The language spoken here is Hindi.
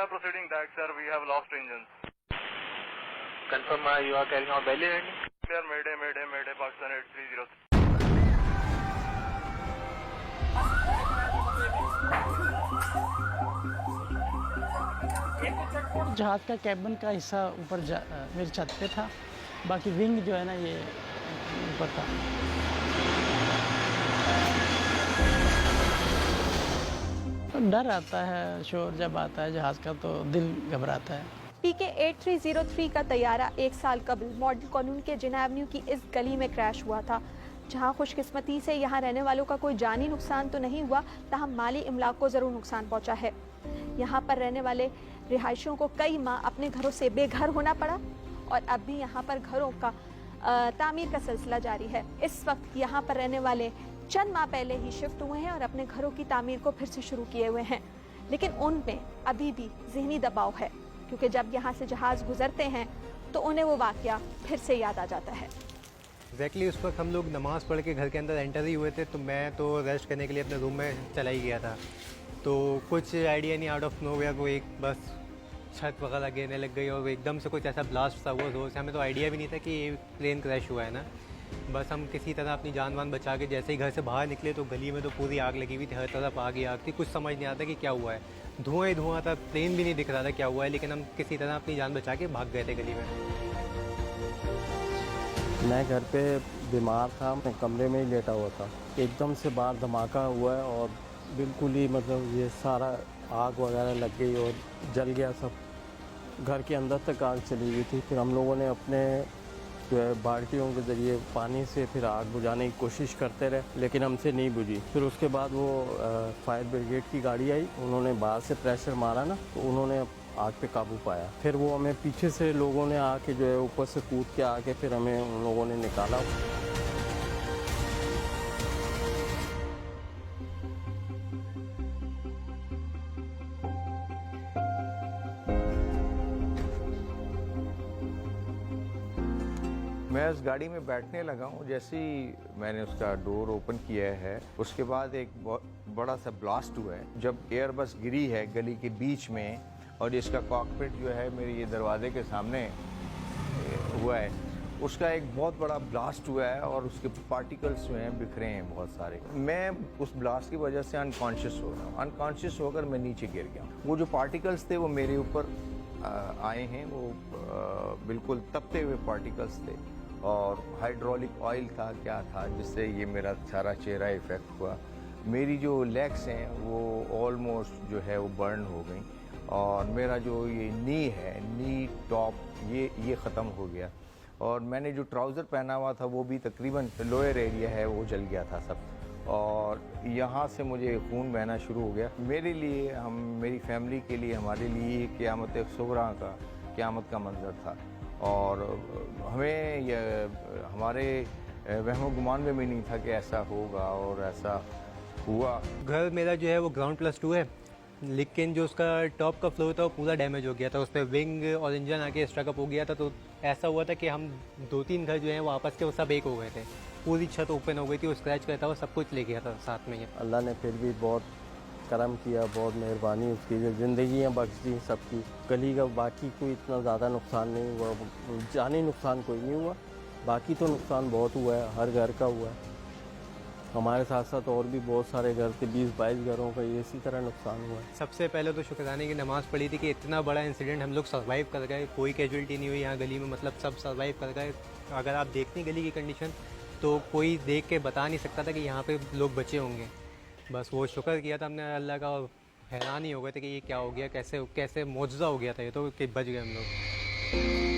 are proceeding that, sir. We have lost engines. Confirm you are carrying out belly landing? Clear, Mayday, Mayday, Mayday, Pakistan 8303. जहाज़ का कैबिन का हिस्सा ऊपर मेरी छत पे था, बाकी विंग जो है ना ये ऊपर था। डर आता है, शोर जब आता है जहाज़ का तो दिल घबराता है। PK 8303 का तैयारा 1 साल कबल मॉडल कॉलोनी के जिना एवेन्यू की इस गली में क्रैश हुआ था, जहां खुशकिस्मती से यहां रहने वालों का कोई जानी नुकसान तो नहीं हुआ, ताहम माली इमलाक को ज़रूर नुकसान पहुंचा है। यहां पर रहने वाले रिहायशियों को कई माह अपने घरों से बेघर होना पड़ा और अब भी यहां पर घरों का तामीर का सिलसिला जारी है। इस वक्त यहां पर रहने वाले चंद माह पहले ही शिफ्ट हुए हैं और अपने घरों की तामीर को फिर से शुरू किए हुए हैं, लेकिन उनमें अभी भी ज़हनी दबाव है, क्योंकि जब यहाँ से जहाज़ गुजरते हैं तो उन्हें वो वाक़या फिर से याद आ जाता है। एग्जैक्टली उस वक्त हम लोग नमाज़ पढ़ के घर के अंदर एंटर ही हुए थे, तो मैं तो रेस्ट करने के लिए अपने रूम में चला ही गया था। तो कुछ आइडिया नहीं, आउट ऑफ नोवेयर वो एक बस छत वगैरह गिरने लग गई और एकदम से कुछ ऐसा ब्लास्ट था वो जोर से, हमें तो आइडिया भी नहीं था कि ये प्लेन क्रैश हुआ है ना। बस हम किसी तरह अपनी जान वान बचा के जैसे ही घर से बाहर निकले तो गली में तो पूरी आग लगी हुई थी, हर तरफ आग ही आग थी, कुछ समझ नहीं आता कि क्या हुआ है। धुआं ही धुआं था, प्लेन भी नहीं दिख रहा था क्या हुआ है, लेकिन हम किसी तरह अपनी जान बचा के भाग गए थे गली में। मैं घर पे बीमार था, मैं कमरे में ही लेटा हुआ था, एकदम से बाहर धमाका हुआ है और बिल्कुल ही मतलब ये सारा आग वगैरह लग गई और जल गया सब, घर के अंदर तक आग चली गई थी। फिर हम लोगों ने अपने जो है बाल्टियों के ज़रिए पानी से फिर आग बुझाने की कोशिश करते रहे, लेकिन हमसे नहीं बुझी। फिर उसके बाद वो फायर ब्रिगेड की गाड़ी आई, उन्होंने बाहर से प्रेशर मारा ना, तो उन्होंने आग पे काबू पाया। फिर वो हमें पीछे से लोगों ने आके जो है ऊपर से कूद के आके फिर हमें उन लोगों ने निकाला। मैं उस गाड़ी में बैठने लगा हूँ, जैसे ही मैंने उसका डोर ओपन किया है उसके बाद एक बड़ा सा ब्लास्ट हुआ है। जब एयरबस गिरी है गली के बीच में और इसका कॉकपिट जो है मेरे ये दरवाजे के सामने हुआ है, उसका एक बहुत बड़ा ब्लास्ट हुआ है और उसके पार्टिकल्स जो हैं बिखरे हैं बहुत सारे। मैं उस ब्लास्ट की वजह से अनकॉन्शियस हो रहा हूँ, अनकॉन्शियस होकर मैं नीचे गिर गया। वो जो पार्टिकल्स थे वो मेरे ऊपर आए हैं, वो बिल्कुल तपते हुए पार्टिकल्स थे और हाइड्रोलिक ऑयल था क्या था, जिससे ये मेरा सारा चेहरा इफेक्ट हुआ। मेरी जो लेग्स हैं वो ऑलमोस्ट जो है वो बर्न हो गई और मेरा जो ये नी है, नी टॉप ये ख़त्म हो गया और मैंने जो ट्राउज़र पहना हुआ था वो भी तकरीबन लोअर एरिया है वो जल गया था सब, और यहाँ से मुझे खून बहना शुरू हो गया। मेरे लिए, मेरी फैमिली के लिए, हमारे लिए क़यामत सुग़रा का, क़यामत का मंजर था और हमें हमारे वहम गुमान में भी नहीं था कि ऐसा होगा और ऐसा हुआ। घर मेरा जो है वो ग्राउंड +2 है, लेकिन जो उसका टॉप का फ्लोर था वो पूरा डैमेज हो गया था, उस पर विंग और इंजन आके स्ट्रकअप हो गया था। तो ऐसा हुआ था कि हम 2-3 घर जो हैं वो आपस के वो सब एक हो गए थे, पूरी छत ओपन हो गई थी, वो स्क्रैच करता हुआ सब कुछ ले गया था साथ में। अल्लाह ने फिर भी बहुत करम किया, बहुत मेहरबानी उसकी, जो ज़िंदगियाँ बख्श दी सबकी। गली का बाकी कोई इतना ज़्यादा नुकसान नहीं हुआ, जानी नुकसान कोई नहीं हुआ, बाकी तो नुकसान बहुत हुआ है, हर घर का हुआ है। हमारे साथ साथ और भी बहुत सारे घर थे, 20-22 घरों का इसी तरह नुकसान हुआ है। सबसे पहले तो शुक्राने की नमाज़ पढ़ी थी कि इतना बड़ा इंसिडेंट हम लोग सर्वाइव कर गए, कोई कैजुअल्टी नहीं हुई यहाँ गली में, मतलब सब सर्वाइव कर गए। अगर आप देखते गली की कंडीशन तो कोई देख के बता नहीं सकता था कि यहाँ पे लोग बचे होंगे। बस वो शुक्र किया था हमने अल्लाह का और हैरान ही हो गए थे कि ये क्या हो गया, कैसे कैसे मौजज़ा हो गया था ये तो कि बच गए हम लोग।